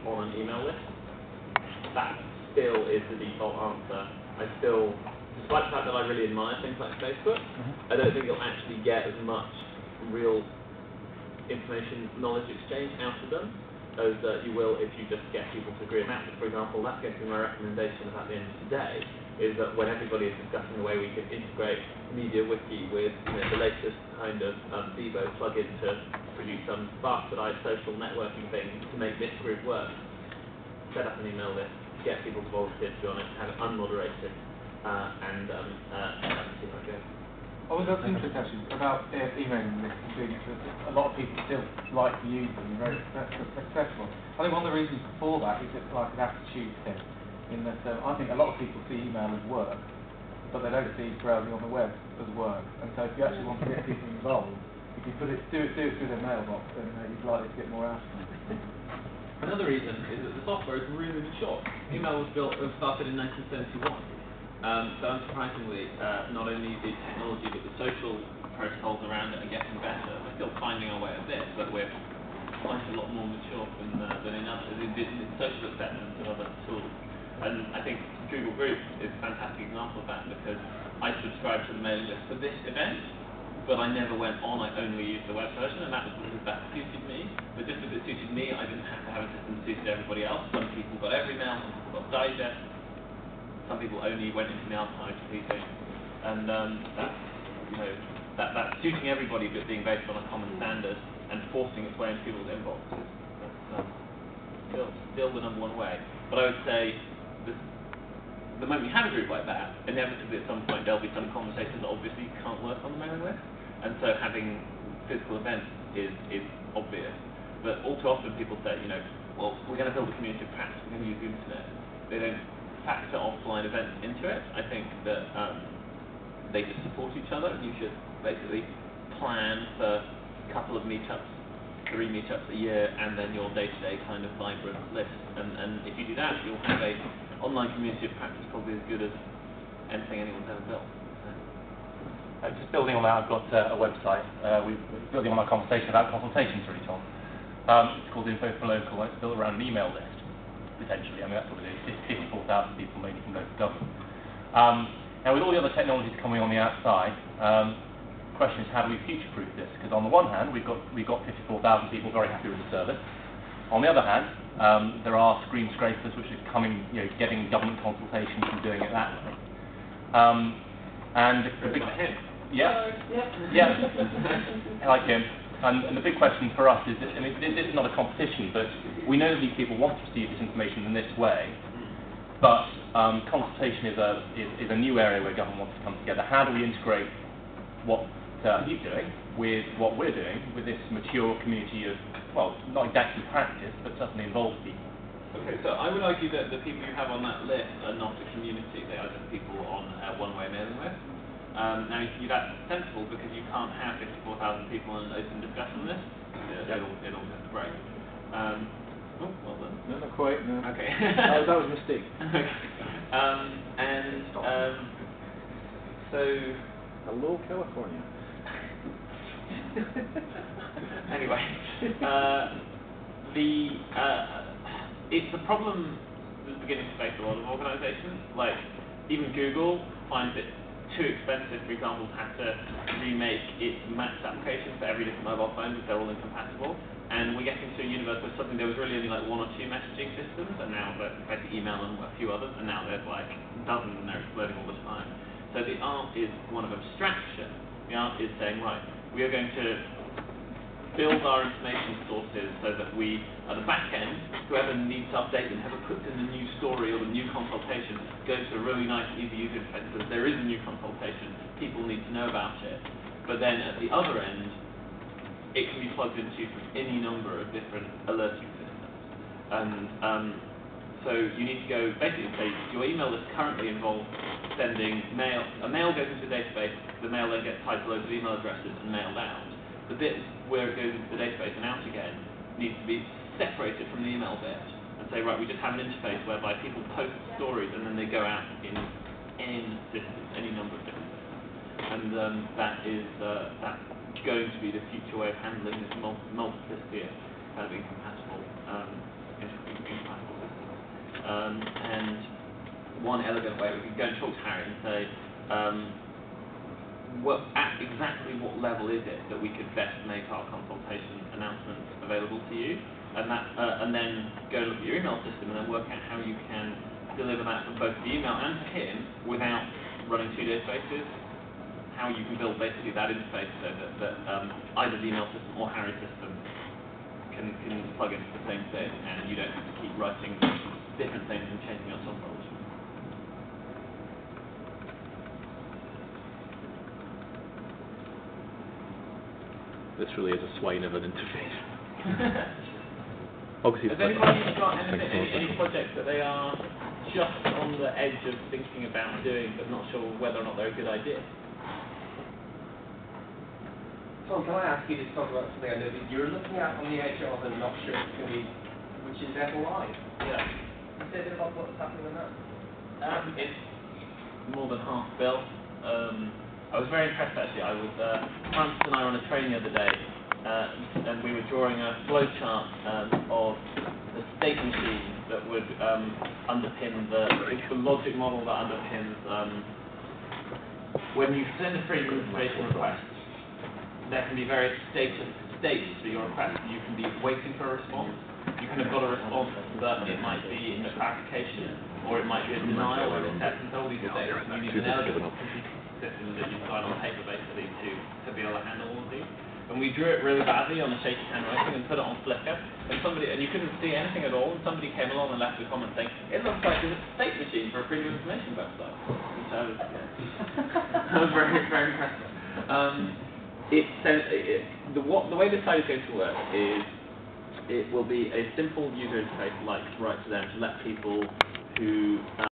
on an email list. That still is the default answer. Despite the fact that I really admire things like Facebook, I don't think you'll actually get as much real information, knowledge exchange out of them as you will if you just get people to agree about it. For example, that's going to be my recommendation about the end of today, is that when everybody is discussing the way we can integrate MediaWiki with the latest kind of Devo plugin to produce some bastardized social networking thing to make this group work, set up an email list, get people to volunteer to be on it, have it unmoderated, and see how it goes. I was interested actually about emailing lists and doing it. A lot of people still like to use them, very successful. I think one of the reasons for that is it's like an attitude thing, in that I think a lot of people see email as work, but they don't see browsing on the web as work. And so if you actually want to get people involved, if you do it through their mailbox, then you're likely to get more out of them. Another reason is that the software is really, really short. Email was started in 1971. So unsurprisingly, not only the technology but the social protocols around it are getting better. We're still finding our way a bit, but we're quite a lot more mature than in others, in social acceptance of other tools. And I think Google Groups is a fantastic example of that, because I subscribed to the mailing list for this event, but I never went on. I only used the web version, and that was because that suited me. But just because it suited me, I didn't have to have a system that suited everybody else. Some people got every mail, some people got digest. Some people only went into the archive to see things, and that suiting everybody but being based on a common standard and forcing its way into people's inboxes. That's still the number one way. But I would say the moment you have a group like that, inevitably at some point there'll be some conversations that obviously can't work on the mailing list, and so having physical events is obvious. But all too often people say, well, we're going to build a community of practice, we're going to use the internet. They don't factor offline events into it. I think that they just support each other, and you should basically plan for a couple of meetups, 3 meetups a year, and then your day-to-day kind of vibrant list. And if you do that, you'll have an online community of practice probably as good as anything anyone's ever built. Just building on that, I've got a website. We're building on our conversation about consultations, really, Tom. It's called Info for Local, and it's built around an email list. Essentially, I mean, that's what it is. 54,000 people, mainly from local government. Now, with all the other technologies coming on the outside, the question is, how do we future-proof this? Because on the one hand, we've got 54,000 people very happy with the service. On the other hand, there are screen scrapers which are coming, getting government consultations and doing it that way. And the big, I like him. And the big question for us is that, I mean, this is not a competition, but we know that these people want to receive this information in this way, but consultation is a new area where government wants to come together. How do we integrate what he's doing with what we're doing with this mature community of, well, not exactly practice, but certainly involved people? Okay, so I would argue that the people you have on that list are not a community. They are just people on a one-way mailing list. Now, that's sensible because you can't have 54,000 people on an open discussion list. It'll just break. Oh, well done. No, not quite. No. Okay. That was a mistake. So. Hello, California. Anyway, it's a problem that's beginning to face a lot of organisations. Like, even Google finds it too expensive, for example, to have to remake its Maps application for every different mobile phone because they're all incompatible. And we're getting to a universe where suddenly there was really only like 1 or 2 messaging systems, and now there's basically email and a few others, and now there's like dozens, and they're exploding all the time. So the art is one of abstraction. The art is saying, right, we are going to build our information sources so that we, at the back end, whoever needs to update them, whoever puts in the new story or the new consultation, goes to a really nice, easy user interface because there is a new consultation. People need to know about it. But then at the other end, it can be plugged into from any number of different alerting systems. And so you need to go, basically say, your email list currently involves sending mail. A mail goes into the database, the mail then gets tied to loads of email addresses and mailed out. The bit where it goes into the database and out again needs to be separated from the email bit and say, right, we just have an interface whereby people post stories and then they go out in any systems, any number of different systems. And that's going to be the future way of handling this multiplicity of kind of incompatible And one elegant way, we could go and talk to Harry and say, at exactly what level is it that we could best make our consultation announcements available to you, and then go look at your email system and then work out how you can deliver that for both the email and to him without running 2 databases. How you can build basically that interface so that either the email system or Harry's system can plug into the same thing, and you don't have to keep writing different things and changing your software. This really is a swine of an interface. Obviously, has anybody got any projects that they are just on the edge of thinking about doing but not sure whether or not they're a good idea? Tom, can I ask you to talk about something I know that you're looking at on the edge of and not sure it's going to be, which is FOI? Yeah. Can you say a bit about what's happening on that? It's more than half built. I was very impressed actually. Francis and I were on a train the other day, and we were drawing a flowchart of the state machine that would underpin the logic model that underpins when you send a freedom of information request. There can be various states to your request. You can be waiting for a response. You can have got a response that it might be a clarification, or it might be a denial or a test, and all these states. And you need an elegant system that you sign on paper basically to be able to handle all of these. And we drew it really badly on a shaky handwriting and put it on Flickr, and you couldn't see anything at all, and somebody came along and left a comment saying, it looks like there's a state machine for a freedom of information website. Which I was very, very impressed. The way this site is going to work is it will be a simple user interface like Write to Them to let people who